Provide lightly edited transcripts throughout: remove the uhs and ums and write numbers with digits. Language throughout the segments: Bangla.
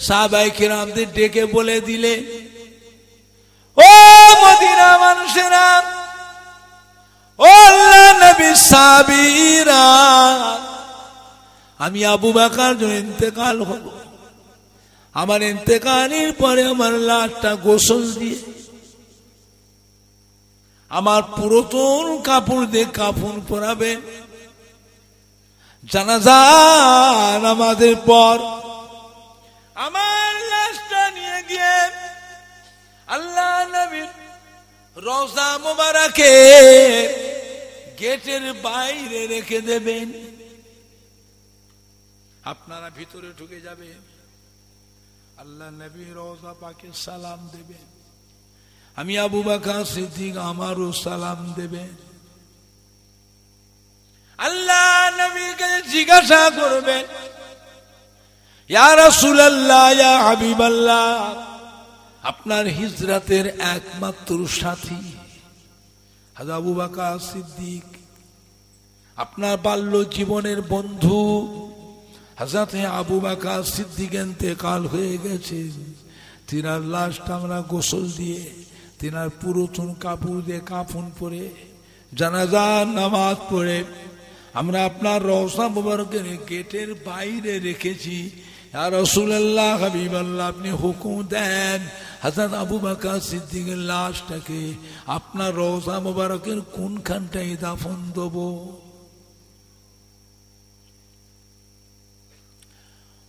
সাহাবায়ে কিরামদের ডেকে বলে দিলে, ও মদিনা মানুষেরা, ও আল্লাহ নবী সাহাবীরা, আমি আবু বকর যখন ইন্তেকাল হব, আমার ইন্তেকালের পরে আমার লাশটা গোসল দিয়ে আমার পুরাতন কাপড় দিয়ে কাফন পরাবেন। জানাজা নামাজের পর আমার লাশটা নিয়ে গিয়ে আল্লাহ নবীর রওজা মুবারকে গেটের বাইরে রেখে দেবেন। আপনারা ভিতরে ঢুকে যাবেন, আল্লাহ নবী রওজা পাকে সালাম দেবেন, আমি আবু বকর সিদ্দিক আমারও সালাম দেবেন। আল্লাহ নবীকে জিজ্ঞাসা করবেন, ইয়া রাসূলুল্লাহ, ইয়া হাবিবাল্লাহ, আপনার হিজরতের একমাত্র সাথী হযরত আবু বকর সিদ্দিক, আপনার বাল্য জীবনের বন্ধু হযরত আবু বকর সিদ্দিক ইন্তেকাল হয়ে গেছে। তিনার লাশটা আমরা গোসল দিয়ে, তিনার পুরাতন কাপড় দিয়ে কাফন পরে, জানাজার নামাজ পড়ে আমরা আপনার রওজা মুবারকের গেটের বাইরে রেখেছি। ইয়া রাসূলুল্লাহ, হাবিবাল্লাহ, আপনি হুকুম দেন হযরত আবু বকর সিদ্দিকের লাশটাকে আপনার রওজা মুবারকের কোনখানটায় দাফন দেব?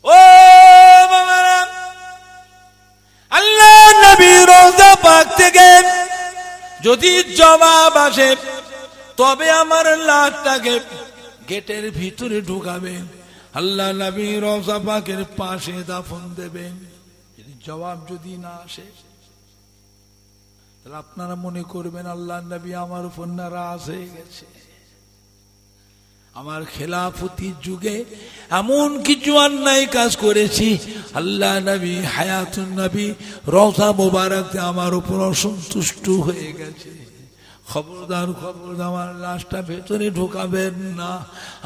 ও বাবারা, আল্লাহ নবী রওজা পাক থেকে যদি জবাব আসে তবে আমার লাশটাকে গেটের ভিতরে ঢুকাবেন, আল্লাহ নবী রওজা পাকের পাশে দাফন দেবেন। যদি জবাব যদি না আসে তাহলে আপনারা মনে করবেন আল্লাহ নবী আমার উপর নারাজ হয়ে গেছে। আমার খেলাফতির যুগে এমন কিছু অন্যায় কাজ করেছি, আল্লাহ নবী হায়াতুন নবী রওজা মুবারক আমার উপর অসন্তুষ্ট হয়ে গেছে। খবরদার, খবরদার, আমার লাশটা ভেতরে ঢোকাবেন না,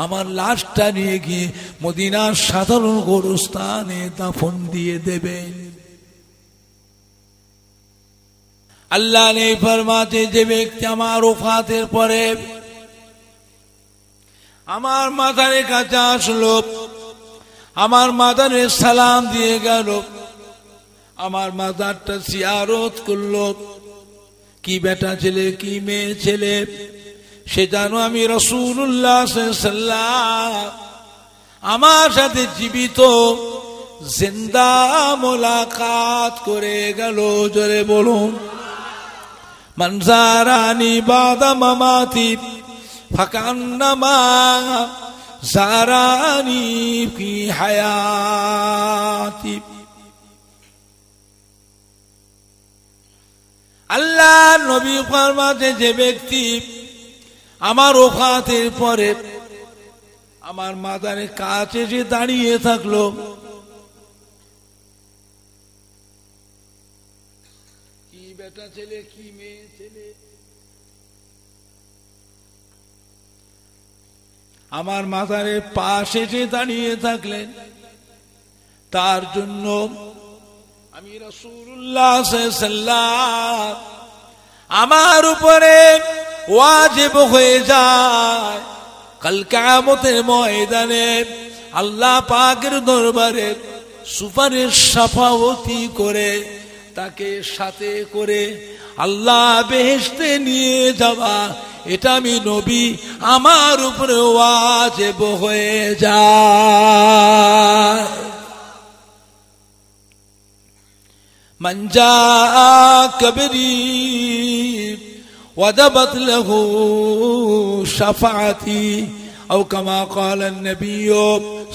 আমার লাশটা নিয়ে গিয়ে মদিনার সাধারণ গোরস্থানে দাফন দিয়ে দেবেন। আল্লাহ নেই ফরমাতে, যে ব্যক্তি আমার ওফাতের পরে আমার মাথার কাছে আসলো, আমার মাথারে সালাম দিয়ে গেল, আমার মাথারটা জিয়ারত করলো, কি বেটা ছেলে কি মেয়ে ছেলে সে জানো আমি রাসূলুল্লাহ সাল্লাল্লাহু আলাইহি ওয়াসাল্লাম, আমার সাথে জীবিত জিন্দা মোলাকাত করে গেল। জোরে বলুন, মান জারানি বাদা মামাতি ফাকান্নামা জারানি ফি হায়াতি। আল্লাহ নবী ফরমাতে, যে ব্যক্তি আমার ওফাতের পরে আমার মাথার কাছে যে দাঁড়িয়ে থাকলো, কি বেটা ছেলে কি মেয়ে ছেলে, আমার মাথার পাশে যে দাঁড়িয়ে থাকলেন, তার জন্য আমি রাসূলুল্লাহ সাল্লাল্লাহু আলাইহি ওয়াসাল্লাম আমার উপরে ওয়াজিব হয়ে যায় কাল কিয়ামতের ময়দানে আল্লাহ পাকের দরবারে সুপারিশ শাফাওয়াতি করে তাকে সাথে করে আল্লাহ বেহেশতে নিয়ে যাওয়া, এটা আমি নবী আমার উপরে ওয়াজিব হয়ে যায়। من جاء كبري وجبت له شفاعتي أو كما قال النبي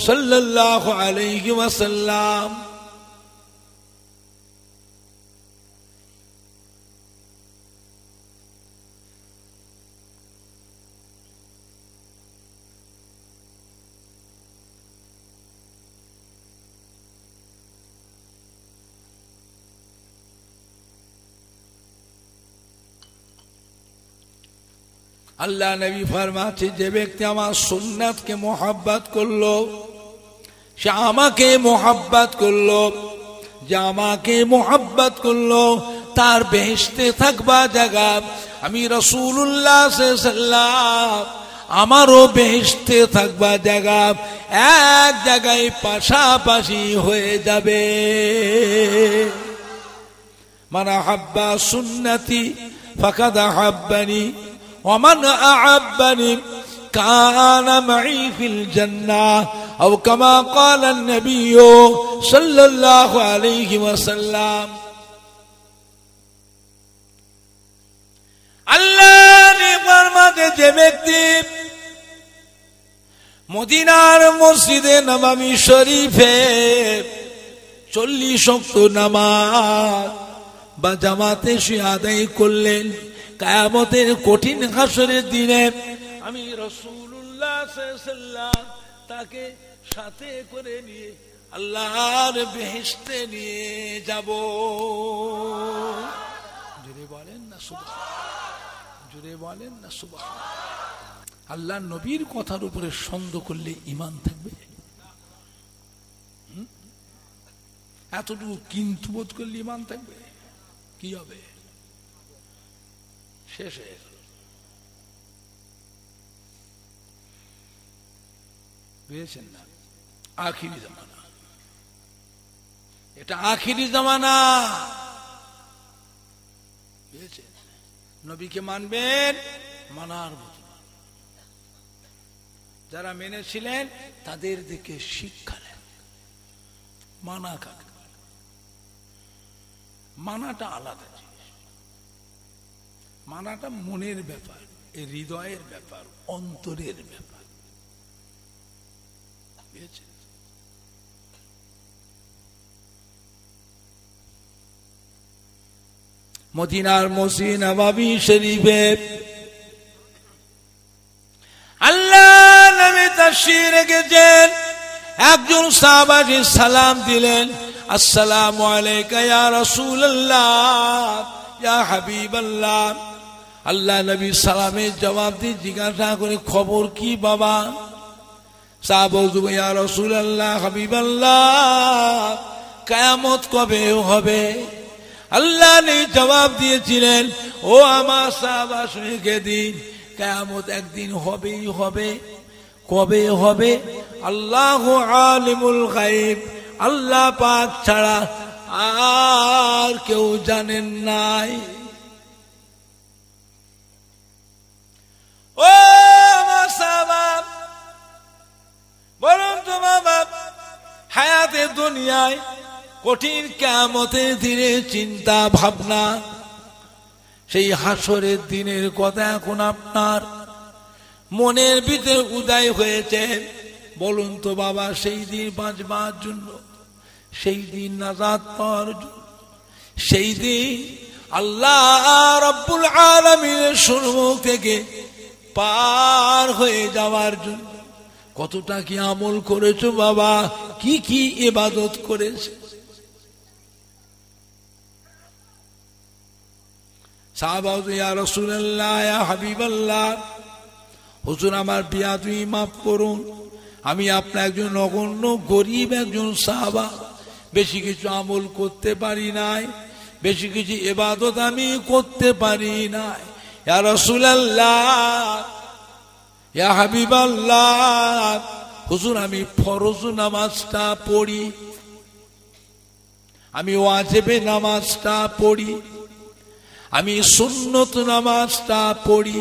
صلى الله عليه وسلم। আল্লাহ নবী ফরমাতে, যে ব্যক্তি আমার সুন্নাতকে মোহাব্বত করলো সে আমাকে মোহাব্বত করলো, যে আমাকে মোহাব্বত করলো তার বেহেশতে থাকবা জায়গা আমি রাসূলুল্লাহ সাল্লাল্লাহু আলাইহি ওয়াসাল্লাম আমারও বেহেশতে থাকবা জায়গা এক জায়গায় পাশাপাশি হয়ে যাবে। মান আহাব্বা সুন্নতি ফাকাদ আহাব্বানি ওয়া মান আহাব্বানি কানা মাই ফিল জান্নাহ আও কামা ক্বালা an-নবী সাল্লাল্লাহু আলাইহি ওয়াসাল্লাম। আল্লাহর ফরমাতে যে ব্যক্তি মদিনার মসজিদে নববী শরীফে 40 ওয়াক্ত নামাজ বা জামাতে সে আদায় করলেন, কিয়ামতের কঠিন হাসরের দিনে আমি রাসূলুল্লাহ সাল্লাল্লাহু আলাইহি ওয়াসাল্লাম তাকে সাথে করে নিয়ে আল্লাহর বেহেশতে নিয়ে যাব। জোরে বলেন না সুবহানাল্লাহ, জোরে বলেন না সুবহানাল্লাহ। আল্লাহর নবীর কথার উপরে সন্দেহ করলে ঈমান থাকবে? এতটুকু কিন্তু বোধ করলে ঈমান থাকবে? কি হবে? শেষ হয়ে গেল। বুঝেছেন না? আখিরি জামানা, এটা আখিরি জামানা। বুঝেছেন? নবীকে মানবেন, মানার মতো যারা মেনেছিলেন তাদের দিকে শিক্ষা নেন। মানা কাকে? মানাটা আলাদা জিনিস। মানাটা মনের ব্যাপার, এই হৃদয়ের ব্যাপার, অন্তরের ব্যাপার। বুঝেছেন? মদিনার মসজিদ নববী শরীফে আল্লাহ নবী তাশরীফ রেখেছেন। একজন সাহাবী সালাম দিলেন, আসসালামু আলাইকা ইয়া রাসূলুল্লাহ ইয়া হাবিবাল্লাহ। আল্লাহ নবী সালামের জবাব দিয়ে জিজ্ঞাসা করে, খবর কি বাবা? সাহাবা বললেন, ইয়া রাসূলুল্লাহ হাবিবাল্লাহ, কিয়ামত কবে হবে? আল্লাহ নবী জবাব দিয়েছিলেন, ও আমার সাহাবা শুনে দিন, কিয়ামত একদিন হবেই হবে। কবে হবে? আল্লাহু আলিমুল গায়ব, আল্লাহ পাক ছাড়া আর কেউ জানেন নাই। ও আমার সাহাবা, বলুন তো বাবা, হায়াতে দুনিয়ায় কঠিন কিয়ামতের দিনে চিন্তা ভাবনা, সেই হাসরের দিনের কথা এখন আপনার মনের ভিতরে উদয় হয়েছে। বলুন তো বাবা, সেই দিন বাঁচবার জন্য, সেই দিন নাজাত পাওয়ার জন্য, সেই দিন আল্লাহ রাব্বুল আলামিনের সম্মুখ থেকে পার হয়ে যাওয়ার জন্য কতটা কি আমল করেছো বাবা, কি কি ইবাদত করেছে? সাহাবা ইয়া রাসূলুল্লাহ ইয়া হাবিবাল্লাহ, হুজুর আমার বিয়াদবি মাফ করুন, আমি আপনার একজন নগণ্য গরিব একজন সাহাবা, বেশি কিছু আমল করতে পারি নাই, বেশি কিছু ইবাদত আমি করতে পারি নাই। ইয়া রাসূলুল্লাহ ইয়া হাবিবাল্লাহ, হুজুর আমি ফরজ নামাজটা পড়ি, আমি ওয়াজিবে নামাজটা পড়ি, আমি সুন্নত নামাজটা পড়ি,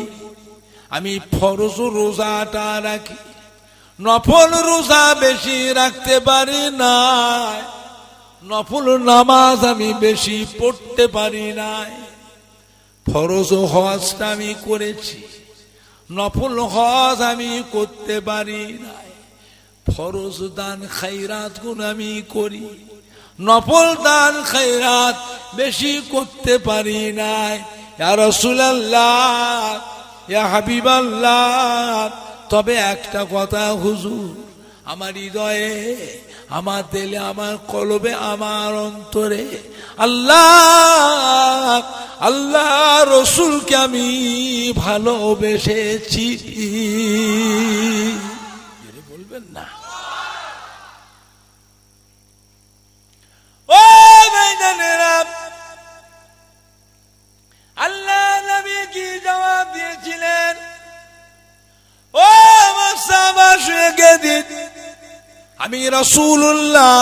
আমি ফরজ রোজাটা রাখি, নফল রোজা বেশি রাখতে পারি না, নফল নামাজ আমি বেশি পড়তে পারি নাই, ফরজ হজটা আমি করেছি, নফল হজ আমি করতে পারি নাই, ফরজ দান খায়রাত গুলো আমি করি, নফল দান খায়রাত বেশি করতে পারি নাই। ইয়া রাসূলুল্লাহ ইয়া হাবিবাল্লাহ, তবে একটা কথা হুজুর, আমার হৃদয়ে, আমার দিলে, আমার কলবে, আমার অন্তরে আল্লাহ আল্লাহ রসুলকে আমি ভালোবেসেছি। বলবেন না? ও আমি রাসূলুল্লাহ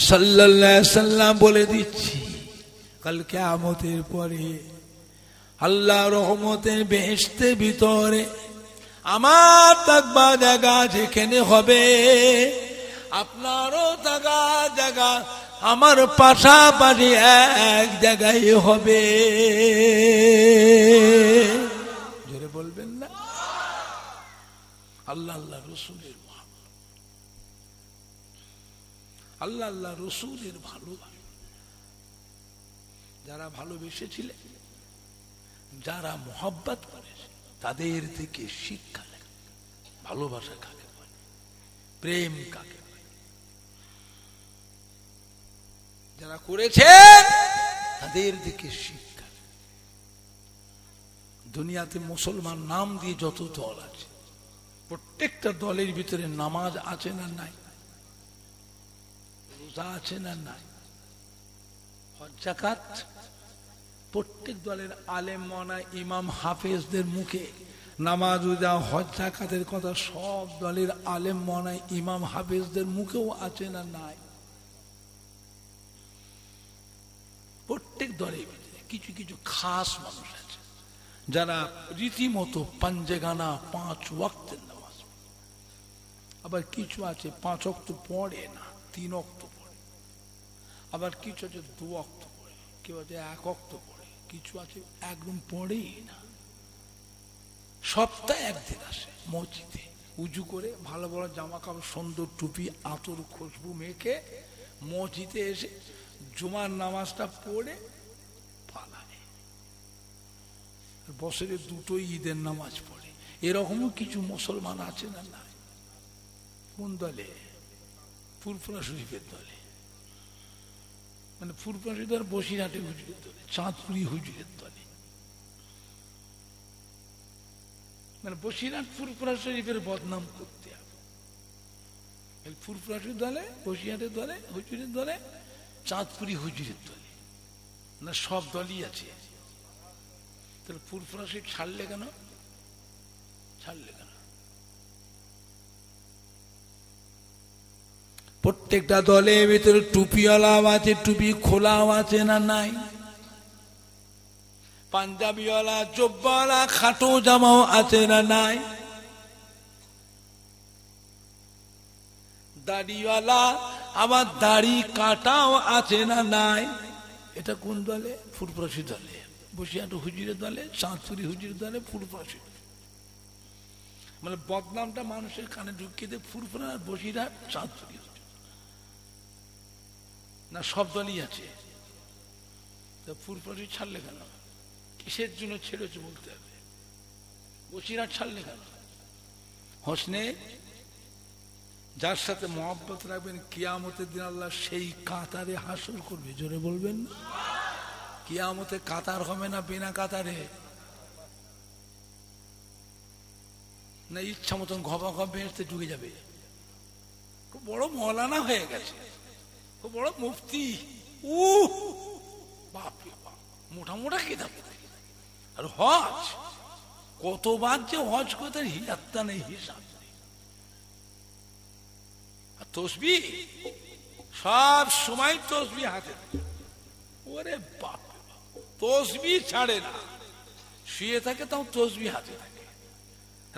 সাল্লাল্লাহু আলাইহি সাল্লাম বলে দিচ্ছি, কাল কিয়ামতের পরে আল্লাহ রহমতের বেহেশতের ভিতরে আমার থাকবা জায়গা যেখানে হবে, আপনারও থাকা জায়গা আমার পাশাপাশি এক জায়গায় হবে। জোরে বলবেন না? আল্লাহ আল্লাহ রসুলের আল্লাহ আল্লাহ রসুলের ভালোবাসা যারা ভালোবেসেছিলেন, যারা মোহাব্বত করেছে, তাদের থেকে শিক্ষা নেয় ভালোবাসা কাকে বলে, প্রেম কাকে বলে। যারা করেছেন তাদের থেকে শিক্ষা। দুনিয়াতে মুসলমান নাম দিয়ে যত দল আছে, প্রত্যেকটা দলের ভিতরে নামাজ আছে না নাই, রোজা আছে না নাই, হজ যাকাত। প্রত্যেক দলের আলেম মাওলানা ইমাম হাফেজদের মুখে নামাজ রোজা হজ যাকাতের কথা সব দলের আলেম মাওলানা ইমাম হাফেজদের মুখেও আছে না নাই। প্রত্যেক দলের ভিতরে কিছু কিছু খাস মানুষ আছে যারা রীতিমতো পাঞ্জেগানা 5 ওয়াক্তের নামাজ, আবার কিছু আছে 5 ওয়াক্ত পড়ে না, 3 ওয়াক্ত পড়ে, আবার কিছু আছে 2 ওয়াক্ত পড়ে, কেউ আছে 1 ওয়াক্ত পড়ে, কিছু আছে একদম পড়েই না। সপ্তাহে একদিন আসে মসজিদে, উজু করে ভালো ভালো জামা কাপড় সুন্দর টুপি আতর খুশবু মেখে মসজিদে এসে জুমার নামাজটা পড়ে পালায়। বছরে 2টো ঈদের নামাজ পড়ে। এরকমও কিছু মুসলমান আছে না নাই? কোন দলে? ফুরফুরা শরীফের দলে, মানে ফুরফুরা শরীফ আর বসিরহাটে হুজুরের দলে, চাঁদপুরি হুজুরের দলে। মানে বসিরহাট ফুরফুরা শরীফের বদনাম করতে হবে। ফুরফুরা শরীফ দলে, বসিরহাটের দলে, হুজুরের দলে, চাঁদপুরি হুজুরের দলে, না সব দলই আছে। তাহলে ফুরফুরা শরীফ ছাড়লে কেন? ছাড়লে কেন? প্রত্যেকটা দলের ভিতরে টুপিওয়ালাও আছে, টুপি খোলাও আছে না নাই? পাঞ্জাবিওয়ালা, জব্বাওয়ালা, খাটো জামাও আছে না নাই? দাড়িওয়ালা আবার দাড়ি কাটাও আছে না নাই? এটা কোন দলে? ফুরফুরাশি দলে, বসিরহাট হুজুরের দলে, চাঁদপুরি হুজুরের দলে, ফুরফুরাশি। মানে বদনামটা মানুষের কানে ঢুকিয়ে দেয় ফুরফুরা, বসিরহাট, চাঁদপুরি। না সব দলই আছে? ফুরফুরাশি ছাড়লে কেন? কিসের জন্য ছেড়েছে বলতে হবে। বসিরহাট ছাড়লে কেন? হোসনে যার সাথে মহব্বত রাখবেন, কিয়ামতের দিন আল্লাহ সেই কাতারে হাসর করবে। জোরে বলবেন না? কিয়ামতে কাতার হবে না বিনা কাতারে? না ইচ্ছা মতন ঘপা ঘপ বেহেশতে ঢুকে যাবে? খুব বড় মৌলানা হয়ে গেছে, খুব বড় মুফতি, বাপরে বাপ, মোটা মোটা কিতাব। আর হজ কতবার যে হজ করে তার হিসাবটা নেই, হিসাব নেই। আর তসবিহ সব সময় তসবিহ হাতে। ওরে বাপ, তসবিহ ছাড়ে না, শুয়ে থাকে তাও তসবিহ হাতে থাকে,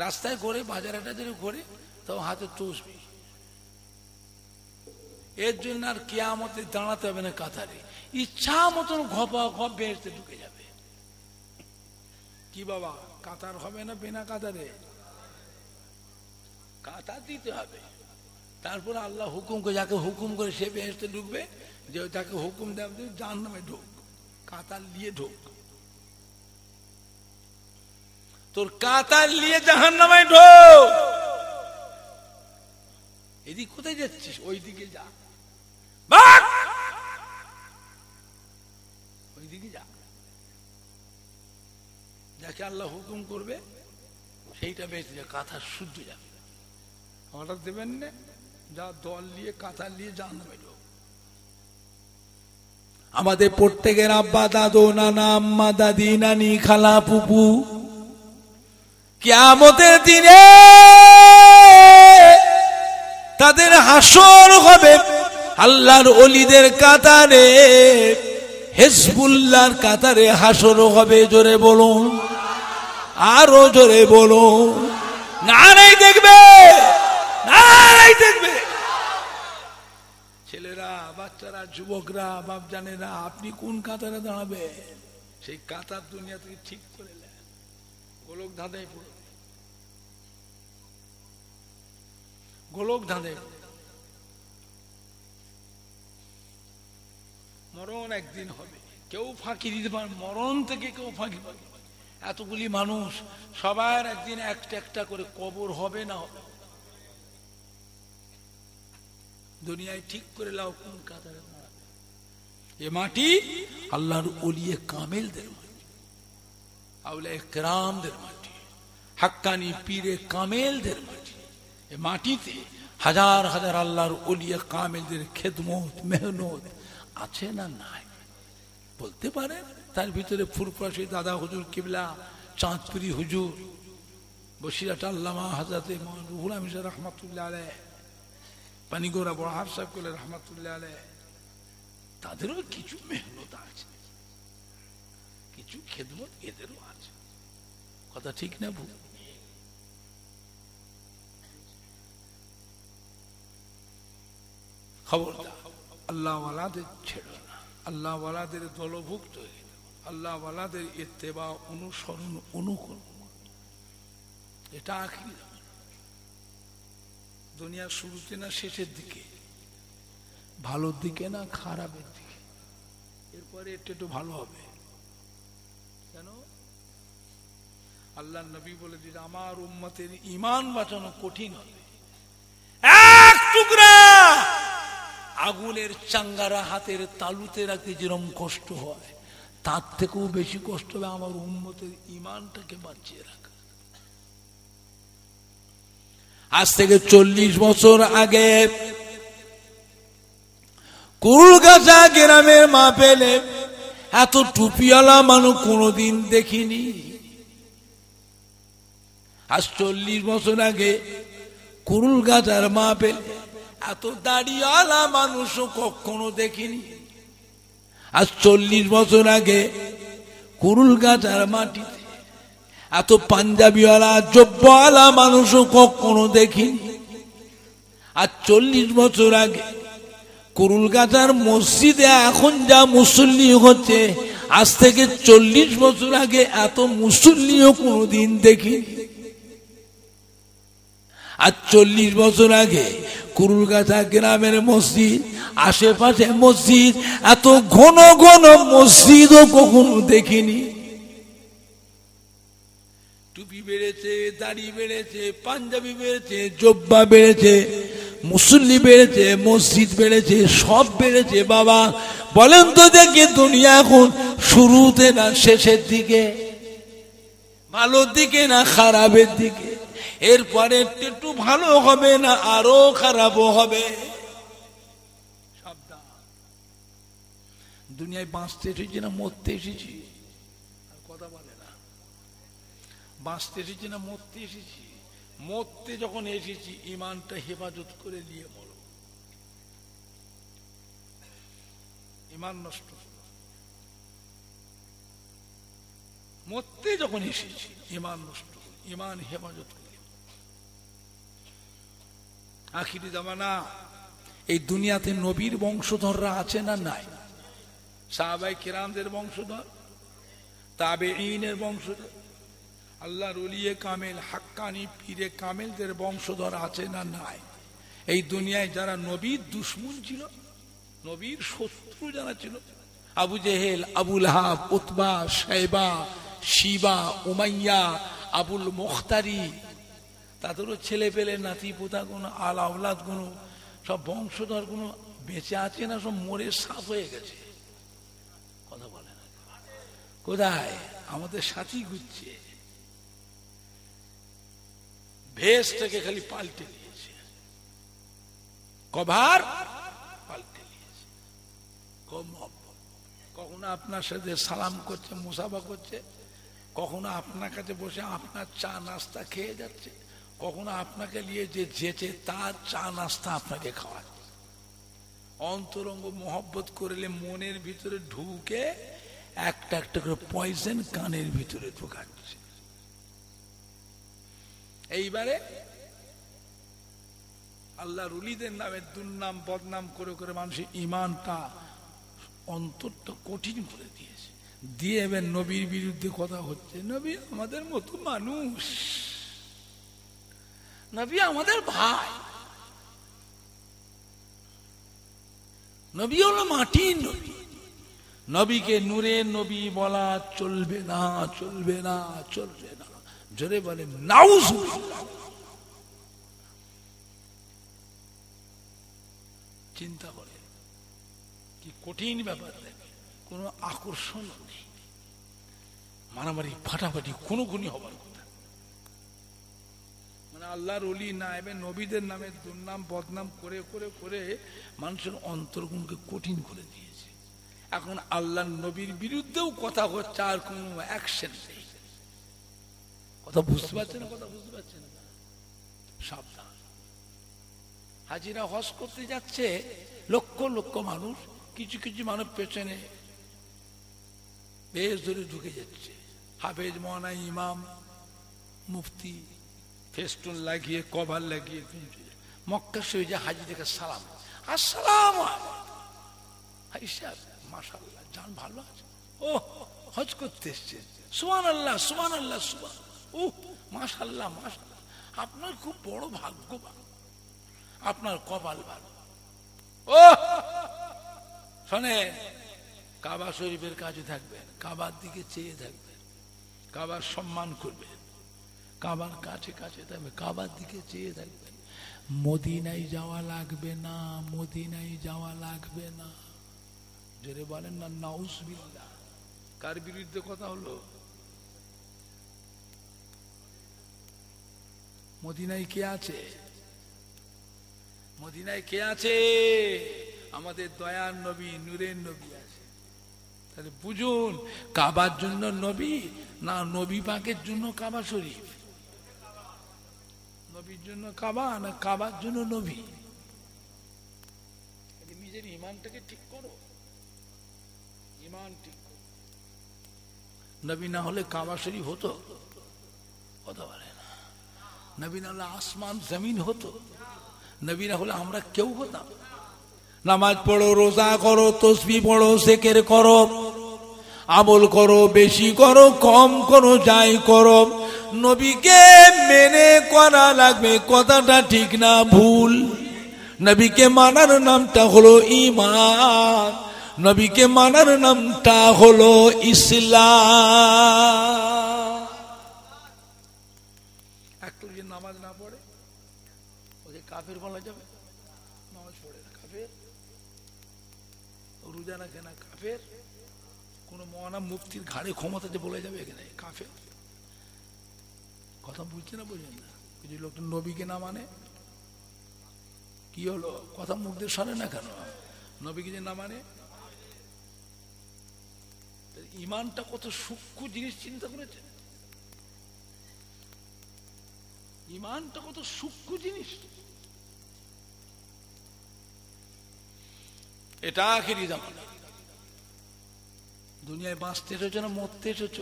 রাস্তায় ঘোরে, বাজারে টাজারে ঘোরে তাও হাতে তসবিহ। এর জন্য আর কিয়ামতে দাঁড়াতে হবে না কাতারে, ইচ্ছা মতন ঘপা ঘপ বেহেশতে ঢুকে যাবে। কি বাবা, কাতার হবে না বিনা কাতারে? কাতার দিতে হবে। তারপরে আল্লাহ হুকুম করে, যাকে হুকুম করে সে বেহেশতে ঢুকবে, যে যাকে হুকুম দেবে জাহান্নামে ঢোক, কাতার নিয়ে ঢোক। তোর কাতার নিয়ে জাহান্নামে ঢোক। এদিক কোথায় যাচ্ছিস? ওইদিকে যা, ওইদিকে যা। যাকে আল্লাহ হুকুম করবে সেইটা বেঁচে যা, কাতার শুদ্ধ যাবে। অর্ডার দেবেন না, যা দল নিয়ে কাতার নিয়ে জাহান্নামে ঢোক। আমাদের প্রত্যেকের আব্বা, দাদু, নানা, আম্মা, দাদি, নানি, খালা, ফুপু কিয়ামতের দিনে তাদের হাসর হবে আল্লাহর ওলিদের কাতারে, হিজবুল্লাহর কাতারে হাসর হবে। জোরে বলুন, আরো জোরে বলুন, নারাই দেখবে, নারাই দেখবে। ছেলেরা, বাচ্চারা, যুবকরা, বাপ জানেরা, আপনি কোন কাতারে দাঁড়াবে? সেই কাতার দুনিয়া থেকে ঠিক করে নেন, গোলক ধাঁধায় পড়ে, গোলক ধাঁধে। মরণ একদিন হবে, কেউ ফাঁকি দিতে পারে, মরণ থেকে কেউ ফাঁকি পাবে। এতগুলি মানুষ সবার একদিন একটা একটা করে কবর হবে না হবে? দুনিয়ায় ঠিক করে লাও কোন কাতারে দাঁড়াবে। এ মাটি আল্লাহর ওলিয়ে কামেলদের মাটি, আউলিয়া কেরামদের মাটি, হাক্কানি পীরে কামেলদের মাটি। এ মাটিতে হাজার হাজার আল্লাহর ওলিয়া কামেলদের খেদমত মেহনত আছে না নাই বলতে পারে? তার ভিতরে ফুরফুরা দাদা হুজুর কিবলা, চাঁদপুরি হুজুর, বসিরাট আল্লামা হযরতে রুহুল আমিন রহমাতুল্লাহ আলাইহি, পানিগোড়া বড় হাফ সাহেব কোলে রহমাতুল্লাহ আলাইহি, তাদেরও কিছু মেহনত আছে, কিছু খেদমত এদেরও আছে। কথা ঠিক না ভুল? খবরদার আল্লাহ ওয়ালাদের ছেড়ো না, আল্লাহ ওয়ালাদের দলভুক্ত হয়ে আল্লাহ ওয়ালাদের ইত্তেবা, অনুসরণ, অনুকরণ। এটা আখির দুনিয়ার শুরুতে না শেষের দিকে, ভালোর দিকে না খারাপের দিকে। এরপরে একটু ভালো হবে। কেন? আল্লাহ নবী বলে দিল, আমার উম্মতের ঈমান বাঁচানো কঠিন হবে। এক টুকরা আগুনের চাঙ্গারা হাতের তালুতে রাখতে যেরকম কষ্ট হয়, তার থেকেও বেশি কষ্ট হবে আমার উম্মতের ঈমানটাকে বাঁচিয়ে রাখা। আজ থেকে 40 বছর আগে কুলগাছা গ্রামের মা পেলে এত টুপিওয়ালা মানুষ কোনোদিন দেখিনি। আজ 40 বছর আগে কুলগাছার মা পেলে এত দাড়িওয়ালা মানুষও কখনো দেখিনি। আজ 40 বছর আগে কুলগাছার মাটিতে এত পাঞ্জাবিওয়ালা জব্বওয়ালা মানুষও কখনো দেখিনি। আর 40 বছর আগে কুলগাছার মসজিদে এখন যা মুসল্লি হচ্ছে, আজ থেকে 40 বছর আগে এত মুসল্লিও কোনোদিন দেখিনি। আর 40 বছর আগে কুলগাছা গ্রামের মসজিদ, আশেপাশে মসজিদ, এত ঘন ঘন মসজিদও কখনো দেখিনি। টুপি বেড়েছে, দাড়ি বেড়েছে, পাঞ্জাবি বেড়েছে, জব্বা বেড়েছে, মুসল্লি বেড়েছে, মসজিদ বেড়েছে, সব বেড়েছে। বাবা বলেন তো দেখি, দুনিয়া এখন শুরুতে না শেষের দিকে, ভালোর দিকে না খারাপের দিকে? এরপরে একটু ভালো হবে না আরো খারাপও হবে? সাবধান। দুনিয়ায় বাঁচতে এসেছি না মরতে এসেছি? কথা বলে না। বাঁচতে এসেছি না মরতে এসেছি? মরতে যখন এসেছি ঈমানটা হেফাজত করে নিয়ে মরো। ঈমান নষ্ট, মরতে যখন এসেছি ঈমান নষ্ট, ঈমান হেফাজত করে। আখিরি জামানা, এই দুনিয়াতে নবীর বংশধররা আছে না নাই? সাহাবায়ে কেরামদের বংশধর, তাবেঈনের বংশধর, আল্লাহর ওলিয়ে কামেল, হাক্কানি পীরে কামেলদের বংশধর আছে না নাই? এই দুনিয়ায় যারা নবীর দুশমন ছিল, নবীর শত্রু যারা ছিল, আবু জেহেল, আবু লাহাব, উতবা, শাইবা, শিবা, উমাইয়া, আবুল মুখতারি, তাদেরও ছেলে পেলে, নাতি পোতা কোনো আলাউলাদ কোনো সব বংশধর কোনো বেঁচে আছে না? সব মরে সাফ হয়ে গেছে। কথা বলে না। কোথায়? আমাদের সাথী ঘুরছে, ভেসটাকে খালি পাল্টে দিয়েছে, কভার পাল্টে দিয়েছে। কখনো আপনার সাথে সালাম করছে, মুসাফা করছে, কখনো আপনার কাছে বসে আপনার চা নাস্তা খেয়ে যাচ্ছে, কখনো আপনাকে নিয়ে যে যেচে তার চা নাস্তা আপনাকে খাওয়াচ্ছে, অন্তরঙ্গ মহব্বত করলে মনের ভিতরে ঢুকে একটা একটা করে পয়জন কানের ভিতরে ঢুকাচ্ছে। এইবারে আল্লাহ রুলিদের নামে দুর্নাম বদনাম করে করে মানুষের ইমানটা অন্তরটা কঠিন করে দিয়েছে। দিয়ে এবার নবীর বিরুদ্ধে কথা হচ্ছে, নবী আমাদের মতো মানুষ, নবী আমাদের ভাই, নবী হলো মাটির নবী, নবীকে নূরের নবী বলা চলবে না, চলবে না, চলবে না। জোরে বলে নাউজুবিল্লাহ। চিন্তা করে কি কঠিন ব্যাপার, দেখে কোনো আকর্ষণ নেই, মারামারি ফাটাফাটি খুনোখুনি হবার কথা। মানে আল্লাহর ওলি না এবার নবীদের নামে দুর্নাম বদনাম করে করে করে মানুষের অন্তরগুণকে কঠিন করে দিয়েছে। এখন আল্লাহর নবীর বিরুদ্ধেও কথা হচ্ছে, আর কোনো অ্যাকশন নেই। কথা বুঝতে পারছে না? কথা বুঝতে পারছে না? সাবধান। হাজিরা হজ করতে যাচ্ছে লক্ষ লক্ষ মানুষ, কিছু কিছু মানুষ পেছনে বেশ ধরে ঢুকে যাচ্ছে, হাফেজ মৌলানা ইমাম মুফতি ফেস্টুন লাগিয়ে কভার লাগিয়ে মক্কা শরীফে হাজিদেরকে সালাম, আসসালামু আলাইকুম, মাশাআল্লাহ জান ভালো আছে, ও হজ করতে এসছে, সুবহানাল্লাহ সুবহানাল্লাহ সুবহান, ও মাশাআল্লাহ মাশাআল্লাহ, আপনার খুব বড় ভাগ্যবান, আপনার কপাল ভালো। ও শোনে, কাবা শরীফের কাছে থাকবেন, কাবার দিকে চেয়ে থাকবেন, কাবার সম্মান করবেন, কাবার কাছে কাছে থাকবেন, কাবার দিকে চেয়ে থাকবেন। মদিনায় যাওয়া লাগবে না, মদিনায় যাওয়া লাগবে না। জোরে বলেন না নাউজুবিল্লাহ। কার বিরুদ্ধে কথা হলো? মদিনায় কে আছে? মদিনায় কে আছে? আমাদের দয়ার নবী, নূরের নবী আছে। তাহলে বুঝুন, কাবার জন্য নবী না নবী পাকের জন্য কাবা শরীফ? নবীর জন্য কাবা না কাবার জন্য নবী? নিজের ইমানটাকে ঠিক করো, ইমান ঠিক করো। নবী না হলে কাবা শরীফ হতো? হতে পারে না। নবী না হলে আসমান জমিন হতো? নবী না হলে আমরা কেউ হতাম? নামাজ পড়ো, রোজা করো, তসবিহ পড়ো, জিকির করো, আমল করো, বেশি করো কম করো, যাই করো, নবীকে মেনে করা লাগবে। কথাটা ঠিক না ভুল? নবীকে মানার নামটা হলো ঈমান, নবীকে মানার নামটা হলো ইসলাম। একটা যদি নামাজ না পড়ে ওকে কাফের বলা যাবে? নামাজ পড়ে না কাফের, রোজা রাখে না কাফের, কোন মৌলানা মুফতির ঘাড়ে ক্ষমতাতে বলে যাবে এখানে কাফের? কথা বুঝছে না? বুঝেন না? যে লোকটা নবীকে না মানে কি হলো? কথা মুখ দিয়ে সরে না কেন? নবীকে যে না মানে, ইমানটা কত সূক্ষ্ম জিনিস চিন্তা করেছেন? ইমানটা কত সূক্ষ্ম জিনিস। এটা আখেরি জামানা। দুনিয়ায় বাঁচতে এসেছ না মরতে এসেছ?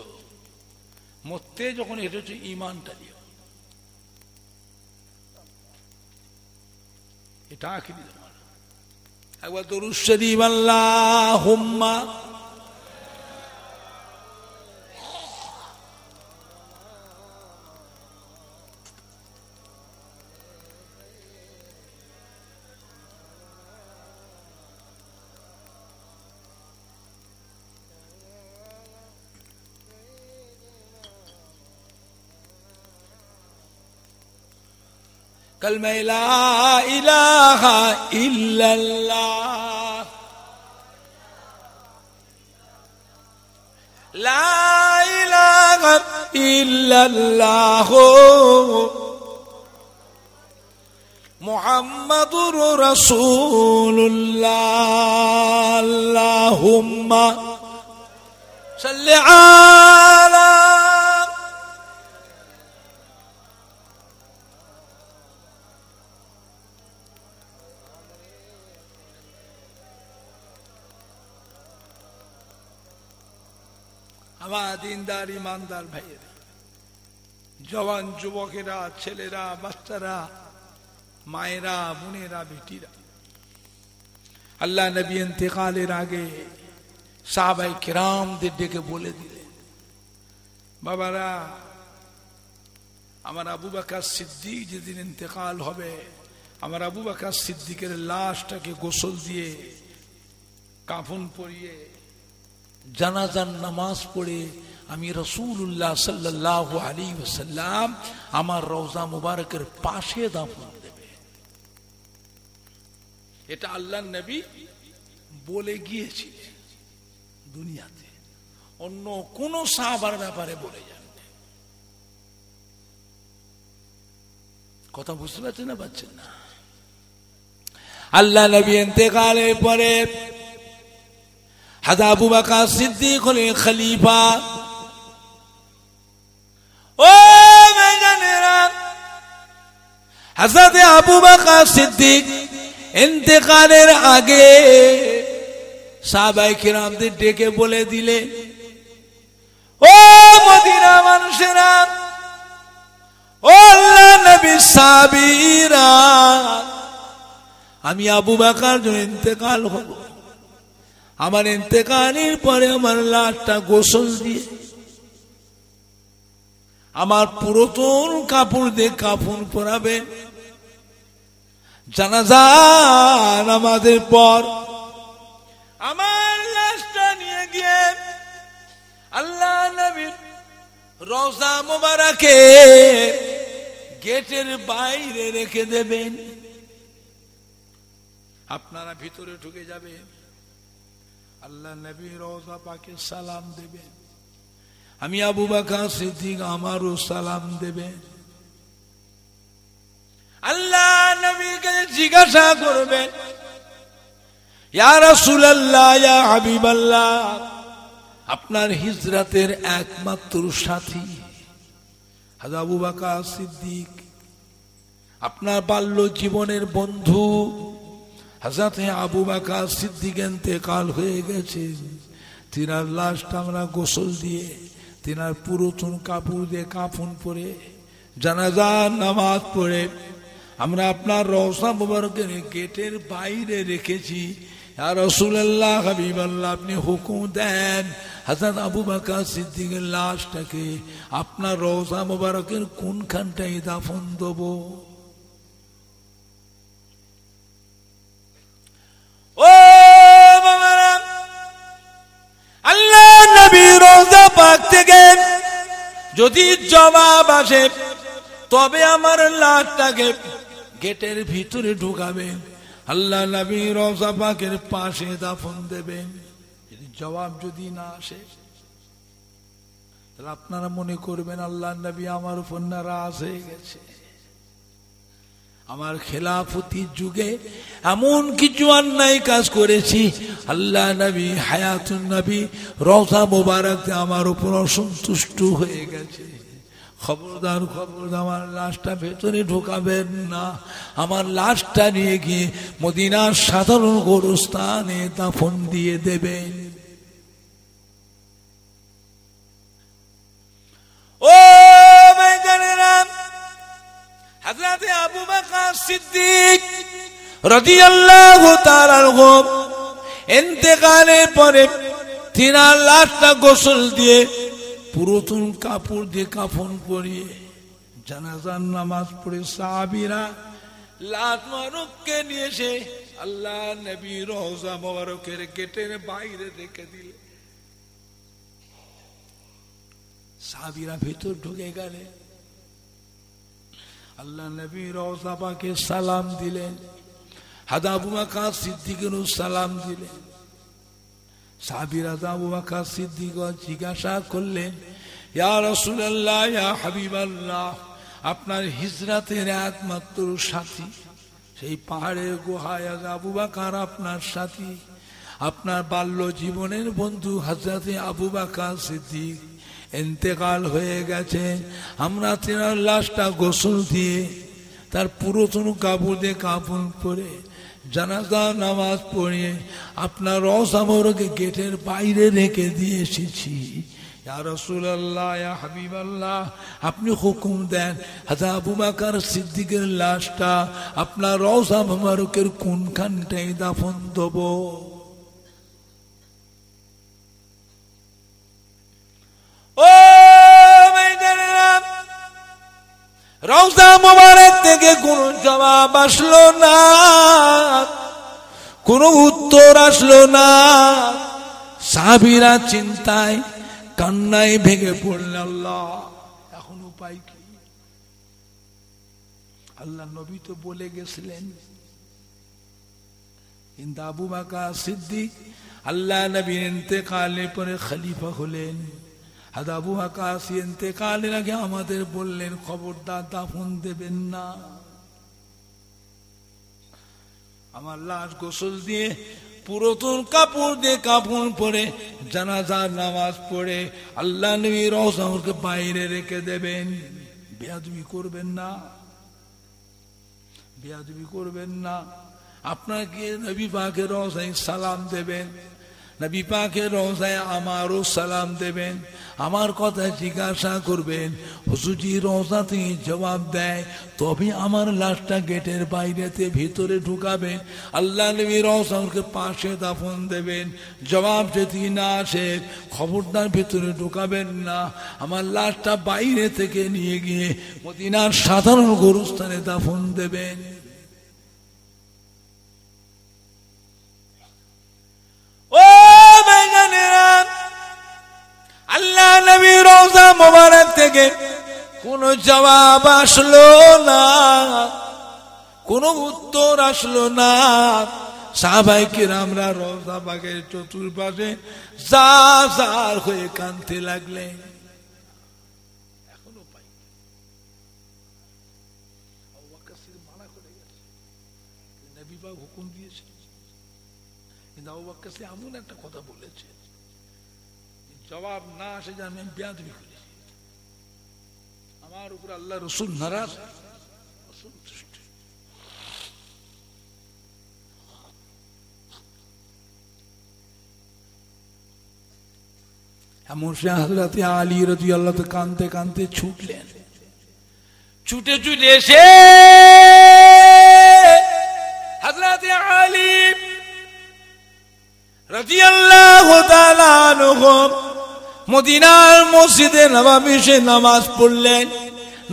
মরতে যখন এসেছ ইমানটা নিয়ে, এটা আখেরি জামানা। একবার দরুদ শরীফ আল্লাহুম্মা कलमे ला इलाहा इल्लल्लाह, ला इलाहा इल्लल्लाह मुहम्मदुर रसूलुल्लाह, अल्लाहुम्मा सल्लि अला আমার দিনদার ইমানদার ভাইয়েরা, জওয়ান যুবকেরা, ছেলেরা, বাচ্চারা, মায়েরা, বোনেরা, বেটিরা, আল্লাহ নবী ইন্তেকালের আগে সাহাবায়ে কেরামদের ডেকে বলে দিলেন, বাবারা, আমার আবু বকর সিদ্দিক যেদিন ইন্তেকাল হবে, আমার আবু বকর সিদ্দিকের লাশটাকে গোসল দিয়ে, কাফন পরিয়ে, জানাজার নামাজ পড়ে আমি রাসূলুল্লাহ সাল্লাল্লাহু আলাইহি ওয়াসাল্লাম আমার রওজা মুবারকের পাশে দাফন দেবে। এটা আল্লাহর নবী বলে গিয়েছিলেন দুনিয়াতে, অন্য কোন সাহাবার ব্যাপারে বলে যান। কথা বুঝতে পারছেন না? পাচ্ছেন না? আল্লাহ নবী ইন্তেকালের পরে হযরত আবু বকর সিদ্দিক হলেন খলিফা। ও ভাইজানেরা, হযরত আবু বকর সিদ্দিক ইন্তেকালের আগে সাহাবায়ে কিরামদের ডেকে বলে দিলেন, ও মদিনা মানুষেরা, ও আল্লাহ নবী সাহাবীরা, আমি আবু বকর যখন ইন্তেকাল হব, আমার ইন্তেকালের পরে আমার লাশটা গোসল দিয়ে, আমার পুরাতন কাপড় দিয়ে কাফন পরাবেন, জানাজা নামাজের পর আমার লাশটা নিয়ে গিয়ে আল্লাহ নবীর রওজা মুবারকে গেটের বাইরে রেখে দেবেন। আপনারা ভিতরে ঢুকে যাবেন, আল্লাহ নবী রওজা পাকে সালাম দেবেন, আমি আবু বকর সিদ্দিক আমারও সালাম দেবেন। আল্লাহ নবীকে জিজ্ঞাসা করবেন, ইয়া রাসূলুল্লাহ, ইয়া হাবিবাল্লাহ, আপনার হিজরতের একমাত্র সাথী হযরত আবু বকর সিদ্দিক, আপনার বাল্য জীবনের বন্ধু হযরত আবু বকর সিদ্দিক ইন্তেকাল হয়ে গেছে, তিনার লাশটা আমরা গোসল দিয়ে, তিনার পুরাতন কাপড় দিয়ে কাফন পরে, জানাজার নামাজ পড়ে আমরা আপনার রওজা মুবারকের গেটের বাইরে রেখেছি। ইয়া রাসূলুল্লাহ, হাবিবাল্লাহ, আপনি হুকুম দেন হযরত আবু বকর সিদ্দিকের লাশটাকে আপনার রওজা মুবারকের কোনখানটায় দাফন দেব? ও বাবারা, আল্লাহ নবী রওজা পাক থেকে যদি জবাব আসে তবে আমার লাশটাকে গেটের ভিতরে ঢুকাবেন, আল্লাহ নবী রওজা পাকের পাশে দাফন দেবেন। জবাব যদি না আসে তাহলে আপনারা মনে করবেন আল্লাহ নবী আমার উপর নারাজ হয়ে গেছে। আমার খেলাফতির যুগে এমন কিছু অন্যায় কাজ করেছি, আল্লাহ নবী হায়াতুন নবী রওজা মুবারকে আমার উপর অসন্তুষ্ট হয়ে গেছে। খবরদার, খবরদার, আমার লাশটা ভেতরে ঢোকাবেন না, আমার লাশটা নিয়ে গিয়ে মদিনার সাধারণ গোরস্থানে দাফন দিয়ে দেবেন। ও ভাইজানেরা, হযরত আবু বকর সিদ্দিক রাদিয়াল্লাহু তাআলা আনহু ইন্তেকালের পরে তিনার লাশটা গোসল দিয়ে, পুরাতন কাপড় দিয়ে কাফন পরিয়ে, জানাজার নামাজ পড়ে সাহাবীরা লাশ মুবারককে নিয়ে এসে আল্লাহ নবী রওজা মুবারকের গেটের বাইরে রেখে দিলেন। সাহাবীরা ভিতর ঢুকে গেলে আল্লাহ নবী রওজা পাকে সালাম দিলেন, হযরত আবু বকর সিদ্দিকেরও সালাম দিলেন। সাহাবীরা আবু বকর সিদ্দিক জিজ্ঞাসা করলেন, ইয়া রাসূলুল্লাহ, ইয়া হাবিবাল্লাহ, আপনার হিজরতের একমাত্র সাথী, সেই পাহাড়ের গুহায় আবু বকর আপনার সাথী, আপনার বাল্য জীবনের বন্ধু হযরত আবু বকর সিদ্দিক ইন্তেকাল হয়ে গেছে। আমরা তিনার লাশটা গোসল দিয়ে, তার পুরাতন কাপড় দিয়ে কাফন পরে, জানাজা নামাজ পড়িয়ে আপনার রওজা মুবারকে গেটের বাইরে রেখে দিয়ে এসেছি। ইয়া রাসূলুল্লাহ, ইয়া হাবিবাল্লাহ, আপনি হুকুম দেন হযরত আবু বকর সিদ্দিকের লাশটা আপনার রওজা মুবারকের কোনখানটায় দাফন দেব? ও ভাইজানেরা, রওজা মুবারক থেকে কোনো জবাব আসলো না, কোনো উত্তর আসলো না। সাহাবীরা চিন্তায় কান্নায় ভেঙে পড়লেন। আল্লাহ, এখন উপায় কি? আল্লাহ নবী তো বলে গেছিলেন, কিন্তু আবু বকর সিদ্দিক আল্লাহ নবীর ইন্তেকালের পরে খলিফা হলেন। হযরত আবু বকর ইন্তেকালের আগে আমাদের বললেন, খবরদার দাফন দেবেন না। আমার লাশ গোসল দিয়ে পুরাতন কাপড় দিয়ে কাফন পরে জানাজার নামাজ পড়ে আল্লাহ নবী রওজাকে বাইরে রেখে দেবেন। বেয়াদবি করবেন না, বেয়াদবি করবেন না। আপনাকে নবী পাকের রওজায় সালাম দেবেন, নবী পাকের রওজায় আমারও সালাম দেবেন, আমার কথা জিজ্ঞাসা করবেন। হুজুরজি রওজাতে জবাব দেয় তবে আমার লাশটা গেটের বাইরেতে ভিতরে ঢুকাবেন, আল্লাহ নবী রওজাকে পাশে দাফন দেবেন। জবাব যদি না আসে খবরদার ভিতরে ঢুকাবেন না, আমার লাশটা বাইরে থেকে নিয়ে গিয়ে মদিনার সাধারণ গোরস্থানে দাফন দেবেন। ও ভাইজানেরা, আল্লাহ নবী রওজা মোবারক থেকে কোনো জবাব আসলো না, কোনো উত্তর আসলো না। সাহাবায়ে কিরামরা রওজা পাকের চতুর্পাশে জার জার হয়ে কাঁদতে লাগলেন। এখনো পাই আবু বকর সিদ্দিক মানা করে গেছে, নবী পাক হুকুম দিয়েছে, কিন্তু আবু বকর সিদ্দিক এমন একটা কথা বলেছে, জবাব না আসে যে আমি বেয়াদবি করেছি, আমার উপর আল্লাহ রাসূল নারাজ, অসন্তুষ্ট। এমন সে হযরত আলী রাদিয়াল্লাহু তাআলা কাঁদতে কাঁদতে ছুটলেন, ছুটে ছুটে এসে হযরত আলী রাদিয়াল্লাহু তাআলা আনহু মদিনার মসজিদে নববীতে নামাজ পড়লেন।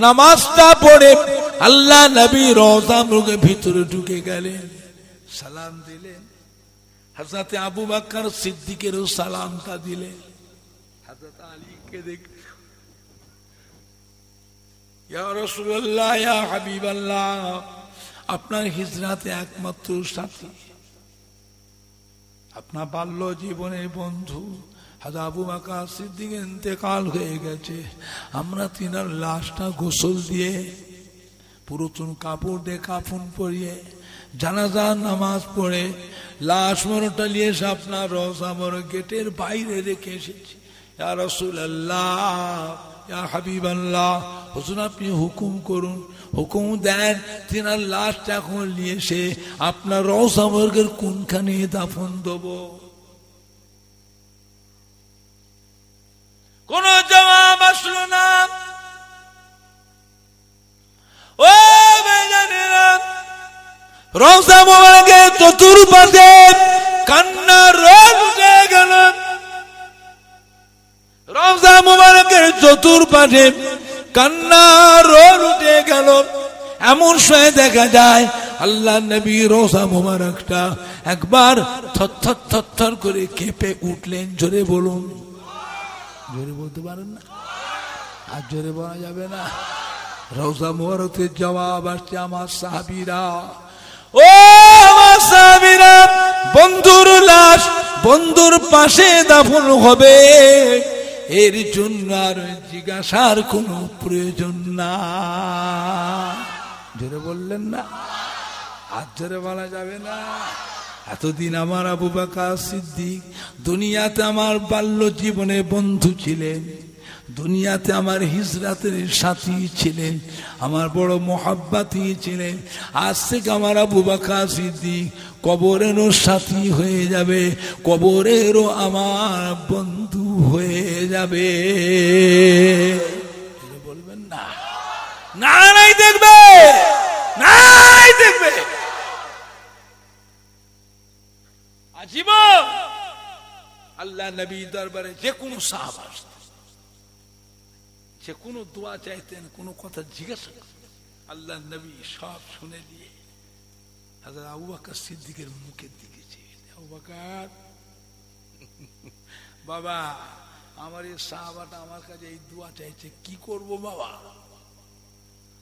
নামাজটা পড়ে আল্লাহ নবী রওজা মুবারকের ভিতরে ঢুকে গেলেন, সালাম দিলেন। হযরত আবু বকর সিদ্দিকেরও সালামটা দিলেন। হযরত আলীকে দেখে, ইয়া রাসূলুল্লাহ, ইয়া হাবিবাল্লাহ, আপনার হিজরাতে একমাত্র সাথী, আপনার বাল্য জীবনের বন্ধু হযরত আবু বকর সিদ্দিকের ইন্তেকাল হয়ে গেছে। আমরা তিনার লাশটা গোসল দিয়ে পুরাতন কাপড় দিয়ে কাফন পরিয়ে জানাজার নামাজ পড়ে লাশ মরটা নিয়ে এসে আপনার রওজা মোবারক গেটের বাইরে রেখে এসেছি। ইয়া রাসূলুল্লাহ, ইয়া হাবিবাল্লাহ, হুজুর আপনি হুকুম করুন। হুকুম দেন তিনার লাশটা এখন নিয়ে এসে আপনার রওজা মোবারকের কোনখানে দাফন দেব? কোন জবাব আসলো না। ও ভাইজানেরা, রওজা মোবারকের চতুর্পাশে কান্নার রোল উঠে গেল। রওজা মোবারকের চতুর্পাশে কান্নার রোল উঠে গেল। এমন সময় দেখা যায় আল্লাহ নবী রওজা মোবারকটা একবার থরথর থরথর করে কেঁপে উঠলেন। জোরে বলুন, জোরে বলতে পারেন না? আর জোরে বলা যাবে না? রওজা মোবারকের জবাব আসছে আমার সাহাবীরা, ও আমার সাহাবীরা, বন্ধুর লাশ বন্ধুর পাশে দাফন হবে, এর জন্য আর জিজ্ঞাসার কোনো প্রয়োজন না। জোরে বললেন না? আর জোরে বলা যাবে না? এতদিন আমার আবু বকর সিদ্দিক দুনিয়াতে আমার বাল্য জীবনে বন্ধু ছিলেন, দুনিয়াতে আমার হিজরাতের সাথী ছিলেন, আমার বড় মোহাব্বতী ছিলেন। আজ থেকে আমার আবু বকর সিদ্দিক কবরেরও সাথী হয়ে যাবে, কবরেরও আমার বন্ধু হয়ে যাবে। বলবেন না? না নাই দেখবে, নাই দেখবে আজীবন আল্লাহ নবী দরবারে যে কোনো সাহাবা যে কোনো দোয়া চাইতেন, কোনো কথা জিজ্ঞাসা করতেন, আল্লাহ নবী সব শুনে দিয়ে হযরত আবু বকর সিদ্দিকের মুখের দিকে চেয়ে, আবু বকর বাবা আমার এই সাহাবাটা আমার কাছে এই দোয়া চাইছে, কি করব বাবা?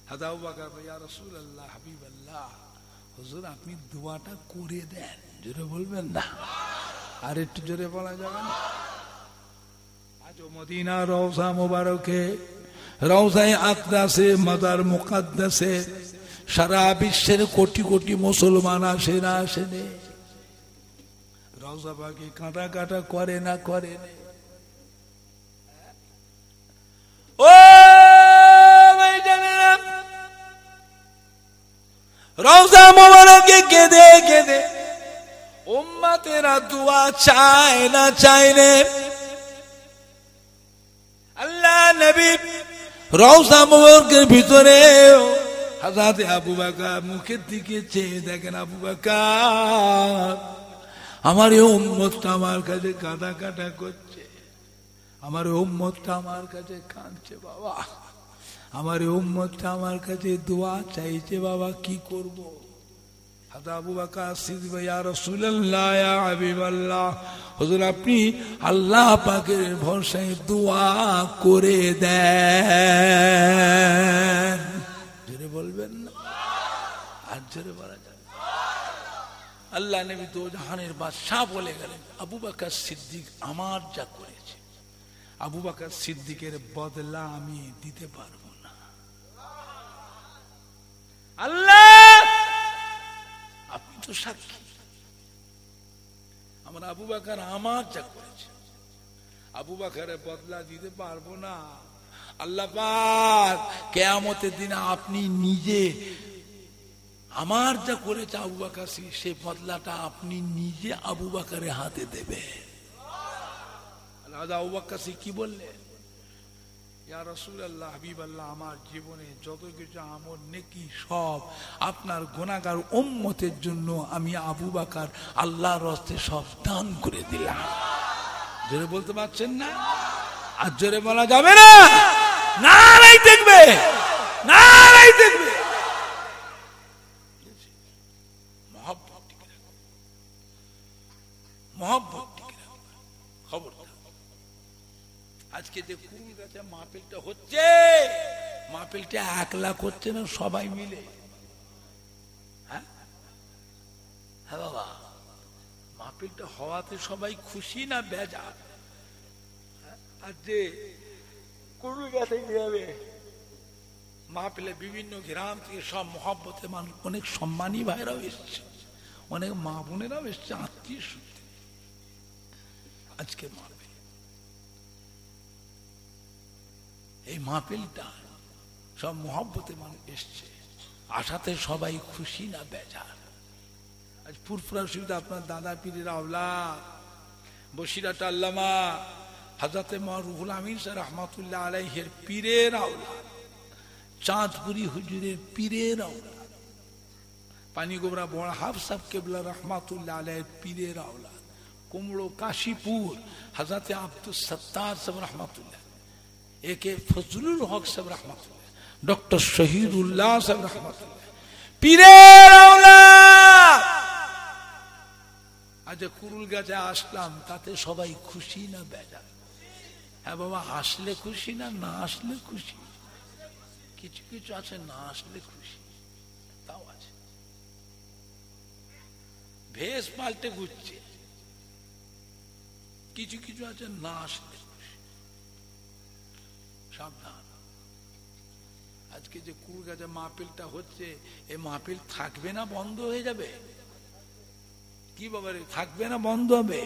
হযরত আবু বকর ইয়া রাসূলুল্লাহ হাবিবাল্লাহ, হুজুর আপনি দোয়াটা করে দেন। জোরে বলবেন না? আর একটু জোরে বলা যাবে না? আজ মদিনা রওজা মুবারকে, রওজায়ে আকদাসে, মাজার মুকাদ্দাসে সারা বিশ্বের কোটি কোটি মুসলমান আসে না আসেনে? রওজা পাকে কাঁটা কাটা করে না করে না? ও ভাই জানেনা, রওজা মুবারকে কেঁদে কেঁদে উম্মতেরা দোয়া চায় না চায় না। আল্লাহ নবী রওজা মুবারকের ভিতরে হযরত আবু বকর মুখের দিকে চেয়ে দেখেন, আবু বকর আমার এই উম্মতটা আমার কাছে কাঁদা কাটা করছে, আমার এই উম্মতটা আমার কাছে কাঁদছে বাবা, আমার এই উম্মতটা আমার কাছে দোয়া চাইছে বাবা, কি করব? আবু বকর সিদ্দিক ইয়া রাসূলুল্লাহ ইয়া হাবিবাল্লাহ, হুজুর আপনি আল্লাহ পাকের ভরসায় দোয়া করে দেন। জোরে বলবেন না? আর জোরে বলা যাবে? আল্লাহ নবী দো জাহানের বাদশাহ বলে গেলেন, আবু বকর সিদ্দিক আমার যা করেছে, আবু বকর সিদ্দিকের বদলা আমি দিতে পারবো না। আল্লাহ আপনি তো সাক্ষী, আমার আবু বকর আমার যা করেছে, আবু বকরের বদলা দিতে পারবো না। আল্লাহ পাক কিয়ামতের দিনে আপনি নিজে আমার যা করেছে আবু বকর, সেই বদলাটা আপনি নিজে আবু বকরের হাতে দেবে। আবু বকর কি বললেন? ইয়া রাসূলুল্লাহ হাবিবাল্লাহ, আমার জীবনে যত কিছু আমল নেকি সব আপনার গুনাহগার উম্মতের জন্য আমি আবু বকর আল্লাহর রাস্তায় সব দান করে দিলাম। জোরে বলতে পারছেন না? আর জোরে বলা যাবে না? নারাই দেখবে, নারাই দেখবে। মহব্বত টিকে রাখো, মহব্বত টিকে রাখো। খবরদার আজকে যে কুল গাছে মাহফিলটা হচ্ছে, মাহফিলটা একলা করছে না, সবাই মিলে। হ্যাঁ হ্যাঁ বাবা, মাহফিলটা হওয়াতে সবাই খুশি না বেজার? আর যে কুল গাছে যাবে মাহফিলে বিভিন্ন গ্রাম থেকে সব মহব্বতে মানুষ, অনেক সম্মানী ভাইরাও এসছে, অনেক মা বোনেরাও এসছে, আত্মীয় সূত্রে আজকে মাহফিল। এই মাহফিলটা সব মহব্বতে মানুষ এসছে, আশাতে সবাই খুশি না বেজার? আজ ফুরফুরা শরীফে আপনার দাদা পীরের আওলাদ বসিরাট আল্লামা হযরতে রুহুল আমিন সাহেব রাহমাতুল্লাহ আলাইহির পীরের আওলাদ, চাঁদপুরি হুজুরের পীরের আওলাদ, পানিগোবরা বড় হাফ সাহেব কেবলা রাহমাতুল্লাহ আলাইহির পীরের আওলাদ, কুমড়ো কাশীপুর হযরতে আব্দুস সত্তার সাহেব রাহমাতুল্লাহ, একে ফজলুল হক সাহেব রাহমাতুল্লাহ, ডক্টর শহীদুল্লাহ সাহেব রাহমাতুল্লাহ, পীরের আওলাদ। আজ কুরুল গাছে আসলাম, তাতে সবাই খুশি না বেজার? হ্যাঁ বাবা, আসলে খুশি না না আসলে খুশি? কিছু কিছু আছে না আসলে খুশি, তাও আছে ভেস পাল্টে ঘুরছে, কিছু কিছু আছে না আসলে খুশি। সাবধান, আজকে যে কুল গাছে মাহফিলটা হচ্ছে, এই মাহফিল থাকবে না বন্ধ হয়ে যাবে? কি বাবা রে, থাকবে না বন্ধ হবে?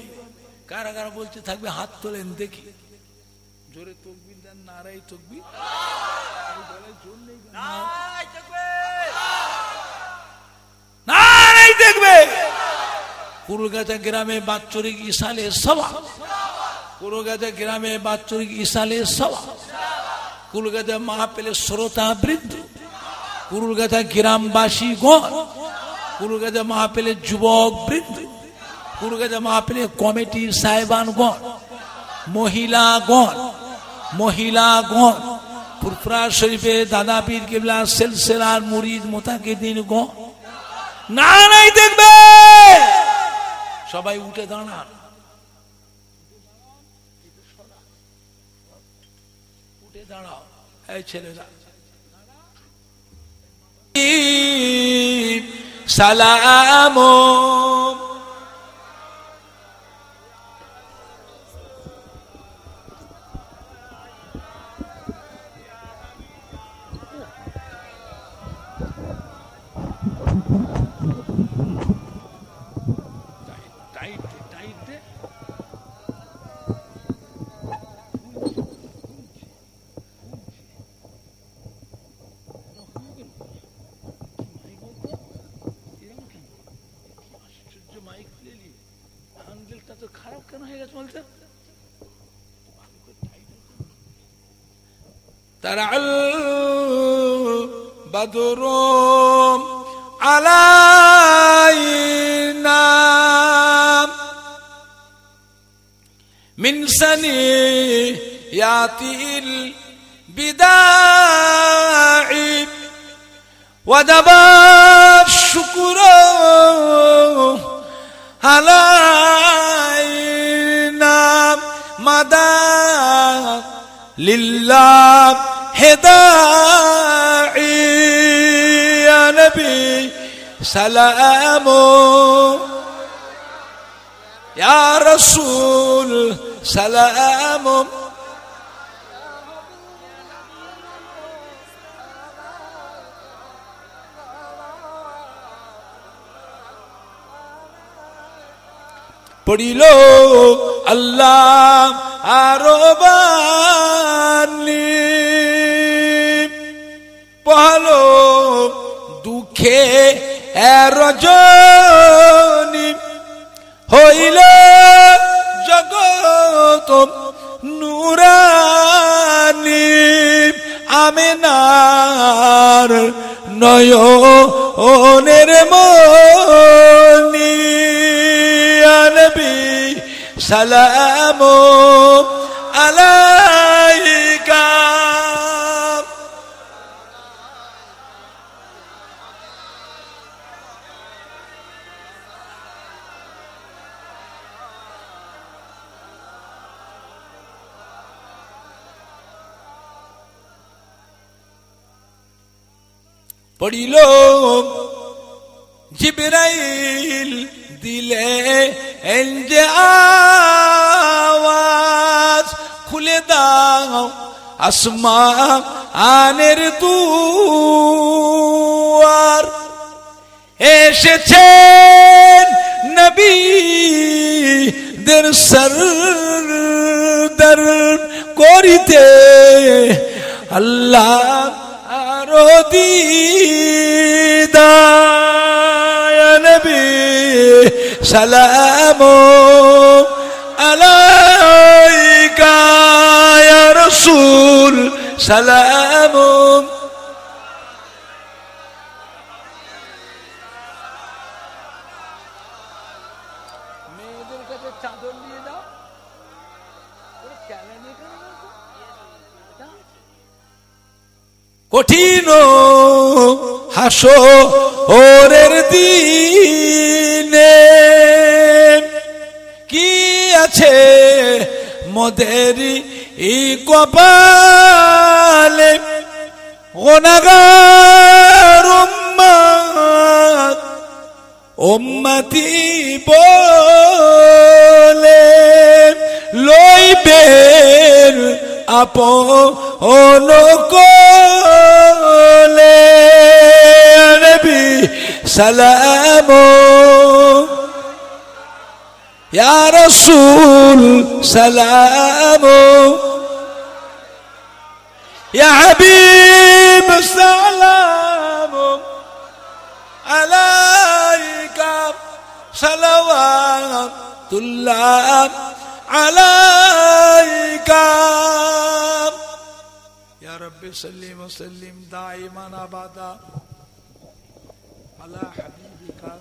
কারা কারা বলছে থাকবে? হাত তোলেন দেখি। জোরে তকবীর দেন, নারায়ে তকবীর। নারায়ে তাকবীর। কুলগাছা গ্রামে বাৎসরিক ইসালে সভা, কুলগাছা গ্রামে বাৎসরিক ইসালে সভা, কুলগাছা মাহফিলের শ্রোতা বৃন্দ, কুলগাছা গ্রামবাসী গণ, কুলগাছা মাহফিলের যুবক বৃন্দ, কুলগাছা মাহফিলের কমিটির সাহেবানগণ, মহিলাগণ, ফুরফুরা শরীফে দাদা পীর কিবলা সিলসিলার মুরিদ মুতাকিদিন গণ, নারায়ে তাকবীর। সবাই উঠে দাঁড়ান, উঠে দাঁড়াও। এই ছেলেরা সালাম খারাপ কেন হয়ে গেছে বলতে? তারাল বাদরুম আলাইনা মিন সানিয়াতিল বিদাই ওয়াদাবা শুকরু আলাইনা মাদা লিল্লাহ হেদাই ইয়া নবী সালাম ইয়া রাসূল সালাম পড়িল আল্লাহ আরবানি পহলো দুঃখে রজনী হইল জগত নুরানি আমেনার নয়নের মনি ইয়া নবী সালাম আলাইকা পড়িল জিবরাইল দিলে এনজে আওয়াজ খুলে দাও আসমানের দুয়ার এসেছেন নবীদের সরদার করিতে আল্লাহ আরো দিদার ইয়া নবী সালাম আলাইকা ইয়া রাসূল সালাম মেয়েদের কাছে চাদর নিয়ে দাও কঠিন হাসরের দিনে কি আছে মোদেরি এই কপালে গুনাহগার উম্মত উম্মতি বলে লইবেন আপন কোলে নবী সালাম ইয়া রাসূল সালাম या हबीब सलाम अलैका सलवातुल्लाह अलैका या रब्बी सल्ली व सल्लिम दाइमन अबदा अला हबीबिका